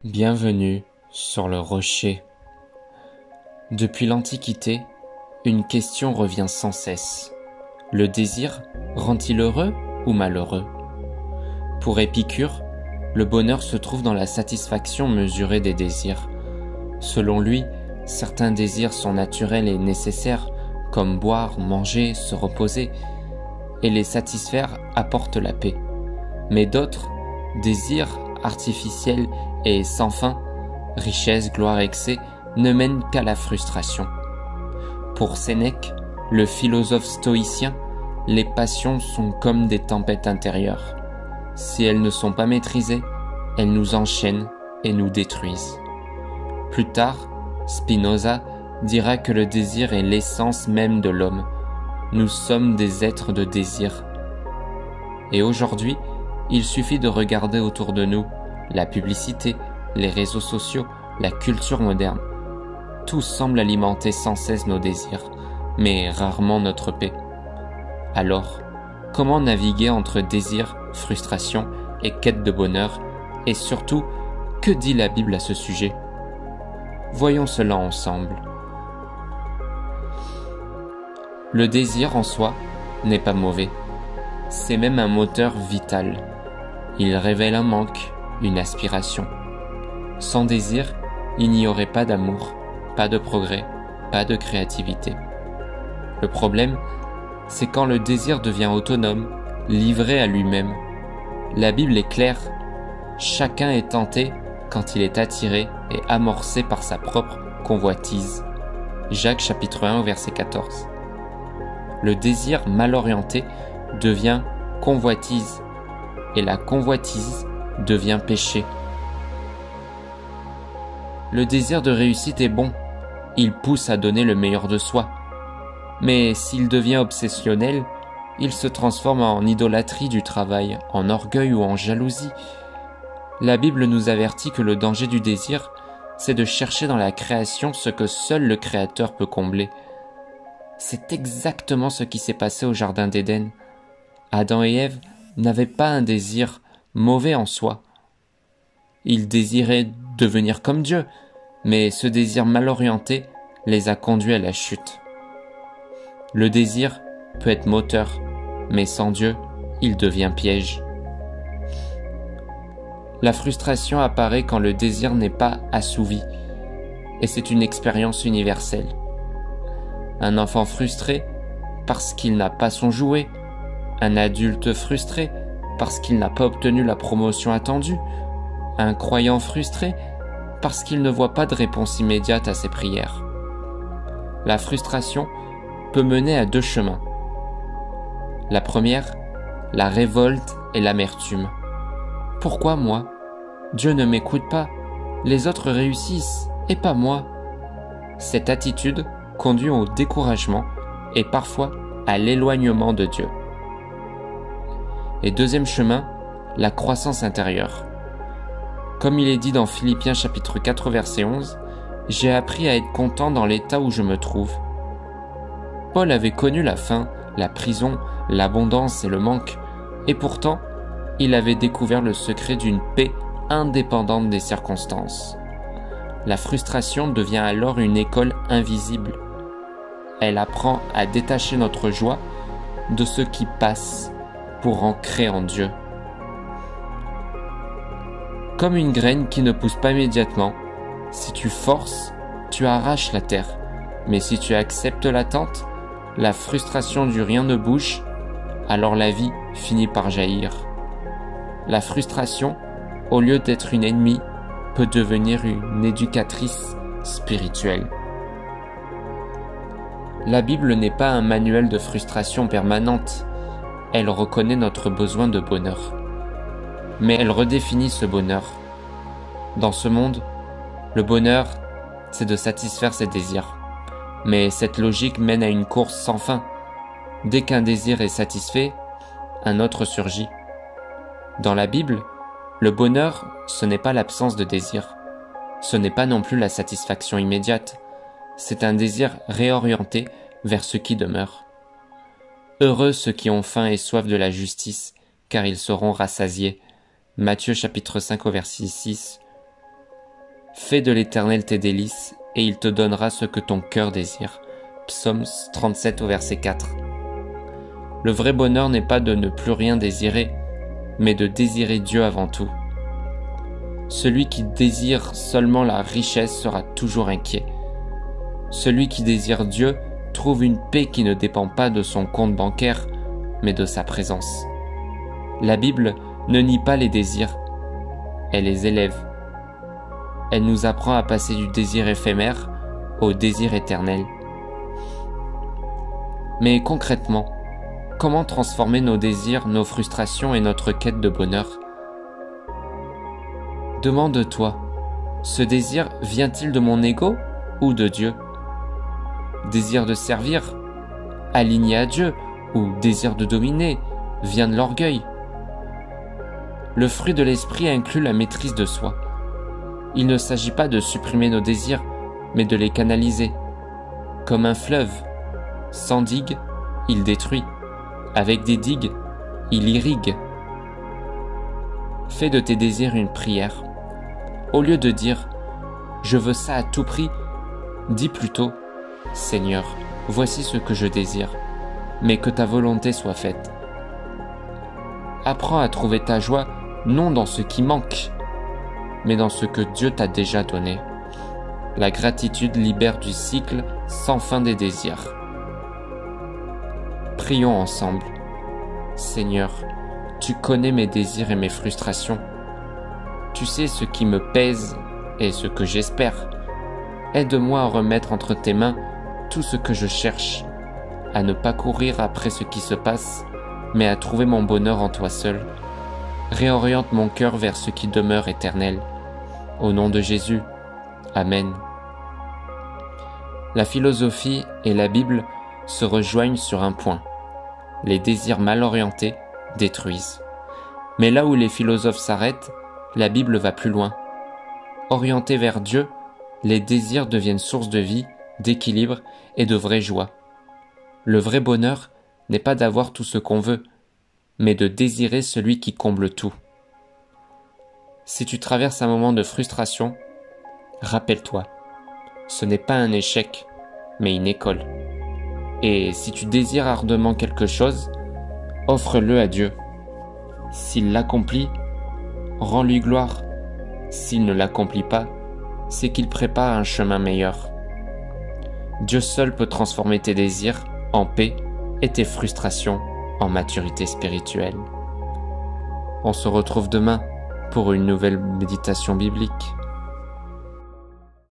Bienvenue sur le rocher. Depuis l'Antiquité, une question revient sans cesse. Le désir rend-il heureux ou malheureux? Pour Épicure, le bonheur se trouve dans la satisfaction mesurée des désirs. Selon lui, certains désirs sont naturels et nécessaires, comme boire, manger, se reposer, et les satisfaire apporte la paix. Mais d'autres, désirs artificiels et sans fin, richesse, gloire, excès, ne mènent qu'à la frustration. Pour Sénèque, le philosophe stoïcien, les passions sont comme des tempêtes intérieures. Si elles ne sont pas maîtrisées, elles nous enchaînent et nous détruisent. Plus tard, Spinoza dira que le désir est l'essence même de l'homme. Nous sommes des êtres de désir. Et aujourd'hui, il suffit de regarder autour de nous la publicité, les réseaux sociaux, la culture moderne. Tout semble alimenter sans cesse nos désirs, mais rarement notre paix. Alors, comment naviguer entre désir, frustration et quête de bonheur? Et surtout, que dit la Bible à ce sujet? Voyons cela ensemble. Le désir en soi n'est pas mauvais. C'est même un moteur vital. Il révèle un manque, une aspiration. Sans désir, il n'y aurait pas d'amour, pas de progrès, pas de créativité. Le problème, c'est quand le désir devient autonome, livré à lui-même. La Bible est claire. Chacun est tenté quand il est attiré et amorcé par sa propre convoitise. Jacques chapitre 1 verset 14. Le désir mal orienté devient convoitise et la convoitise devient péché. Le désir de réussite est bon, il pousse à donner le meilleur de soi. Mais s'il devient obsessionnel, il se transforme en idolâtrie du travail, en orgueil ou en jalousie. La Bible nous avertit que le danger du désir, c'est de chercher dans la création ce que seul le Créateur peut combler. C'est exactement ce qui s'est passé au Jardin d'Éden. Adam et Ève n'avaient pas un désir mauvais en soi. Ils désiraient devenir comme Dieu, mais ce désir mal orienté les a conduits à la chute. Le désir peut être moteur, mais sans Dieu, il devient piège. La frustration apparaît quand le désir n'est pas assouvi, et c'est une expérience universelle. Un enfant frustré parce qu'il n'a pas son jouet, un adulte frustré parce qu'il n'a pas obtenu la promotion attendue, un croyant frustré parce qu'il ne voit pas de réponse immédiate à ses prières. La frustration peut mener à deux chemins. La première, la révolte et l'amertume. Pourquoi moi? Dieu ne m'écoute pas, les autres réussissent, et pas moi. Cette attitude conduit au découragement et parfois à l'éloignement de Dieu. Et deuxième chemin, la croissance intérieure. Comme il est dit dans Philippiens chapitre 4 verset 11, « J'ai appris à être content dans l'état où je me trouve. » Paul avait connu la faim, la prison, l'abondance et le manque, et pourtant, il avait découvert le secret d'une paix indépendante des circonstances. La frustration devient alors une école invisible. Elle apprend à détacher notre joie de ce qui passe pour ancrer en Dieu. Comme une graine qui ne pousse pas immédiatement, si tu forces, tu arraches la terre. Mais si tu acceptes l'attente, la frustration du rien ne bouge, alors la vie finit par jaillir. La frustration, au lieu d'être une ennemie, peut devenir une éducatrice spirituelle. La Bible n'est pas un manuel de frustration permanente. Elle reconnaît notre besoin de bonheur. Mais elle redéfinit ce bonheur. Dans ce monde, le bonheur, c'est de satisfaire ses désirs. Mais cette logique mène à une course sans fin. Dès qu'un désir est satisfait, un autre surgit. Dans la Bible, le bonheur, ce n'est pas l'absence de désir. Ce n'est pas non plus la satisfaction immédiate. C'est un désir réorienté vers ce qui demeure. Heureux ceux qui ont faim et soif de la justice, car ils seront rassasiés. Matthieu chapitre 5 au verset 6. Fais de l'Éternel tes délices, et il te donnera ce que ton cœur désire. Psaume 37 au verset 4. Le vrai bonheur n'est pas de ne plus rien désirer, mais de désirer Dieu avant tout. Celui qui désire seulement la richesse sera toujours inquiet. Celui qui désire Dieu trouve une paix qui ne dépend pas de son compte bancaire, mais de sa présence. La Bible ne nie pas les désirs, elle les élève. Elle nous apprend à passer du désir éphémère au désir éternel. Mais concrètement, comment transformer nos désirs, nos frustrations et notre quête de bonheur? Demande-toi, ce désir vient-il de mon ego ou de Dieu? Désir de servir, aligné à Dieu, ou désir de dominer, vient de l'orgueil? Le fruit de l'esprit inclut la maîtrise de soi. Il ne s'agit pas de supprimer nos désirs, mais de les canaliser. Comme un fleuve, sans digue, il détruit. Avec des digues, il irrigue. Fais de tes désirs une prière. Au lieu de dire « Je veux ça à tout prix », dis plutôt « Seigneur, voici ce que je désire, mais que ta volonté soit faite. » Apprends à trouver ta joie non dans ce qui manque, mais dans ce que Dieu t'a déjà donné. La gratitude libère du cycle sans fin des désirs. Prions ensemble. Seigneur, tu connais mes désirs et mes frustrations. Tu sais ce qui me pèse et ce que j'espère. Aide-moi à remettre entre tes mains tout ce que je cherche, à ne pas courir après ce qui se passe, mais à trouver mon bonheur en toi seul. Réoriente mon cœur vers ce qui demeure éternel. Au nom de Jésus. Amen. La philosophie et la Bible se rejoignent sur un point. Les désirs mal orientés détruisent. Mais là où les philosophes s'arrêtent, la Bible va plus loin. Orientés vers Dieu, les désirs deviennent source de vie, d'équilibre et de vraie joie. Le vrai bonheur n'est pas d'avoir tout ce qu'on veut, mais de désirer celui qui comble tout. Si tu traverses un moment de frustration, rappelle-toi, ce n'est pas un échec, mais une école. Et si tu désires ardemment quelque chose, offre-le à Dieu. S'il l'accomplit, rends-lui gloire. S'il ne l'accomplit pas, c'est qu'il prépare un chemin meilleur. Dieu seul peut transformer tes désirs en paix et tes frustrations en maturité spirituelle. On se retrouve demain pour une nouvelle méditation biblique.